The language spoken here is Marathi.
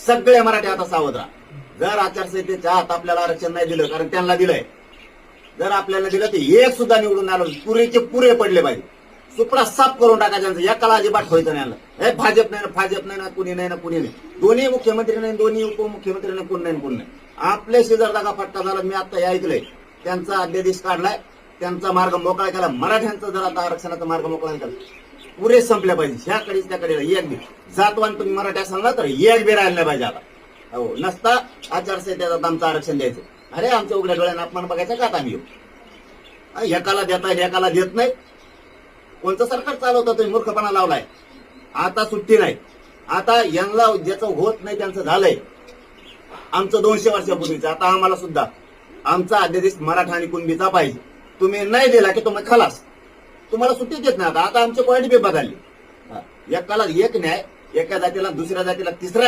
सगळे मराठी आता सावध राहा. जर आचारसंहितेच्या आत आपल्याला आरक्षण नाही दिलं, कारण त्यांना दिलंय, जर आपल्याला दिलं तर एक सुद्धा निवडून आलं पुरेचे पुरे पडले पाहिजे. सुपडा साफ करून टाकायचं, एकाला अजिबात ठेवायचं नाही. हे भाजप नाही ना, भाजप नाही ना, कुणी नाही ना, कुणी नाही, दोन्ही मुख्यमंत्री नाही, दोन्ही उपमुख्यमंत्री नाही, कोण नाही, कोण नाही. आपल्या शेजार जागा फटका झाला. मी आता ऐकलंय त्यांचा अध्यादेश काढलाय, त्यांचा मार्ग मोकळा केला. मराठ्यांचा जर आता आरक्षणाचा मार्ग मोकळा केला, पुरे संपल्या पाहिजे. ह्याकडेच त्याकडे एक बी जातवान तुम्ही मराठी असाल ना तर एक बी राहिला नाही पाहिजे. आता हो नसता आचारसंहितेत आमचं आरक्षण द्यायचं. अरे आमच्या उघड्या डोळ्यानं अपमान बघायचा का आता आम्ही? एकाला देता एकाला देत नाही. कोणतं सरकार चालवतं तुम्ही? मूर्खपणा लावलाय. आता सुट्टी नाही. आता यांना ज्याचं होत नाही त्यांचं झालंय. आमचं 200 वर्षापूर्वीचं, आता आम्हाला सुद्धा आमचा अध्यादेश मराठा आणि कुणबीचा पाहिजे. तुम्ही नाही दिला की तुम्ही खलास, तुम्हाला सुट्टी देत नाही. आता आमचे पॉईंट बी बदलले. एकाला एक न्याय, एका जातीला दुसऱ्या जातीला तिसरा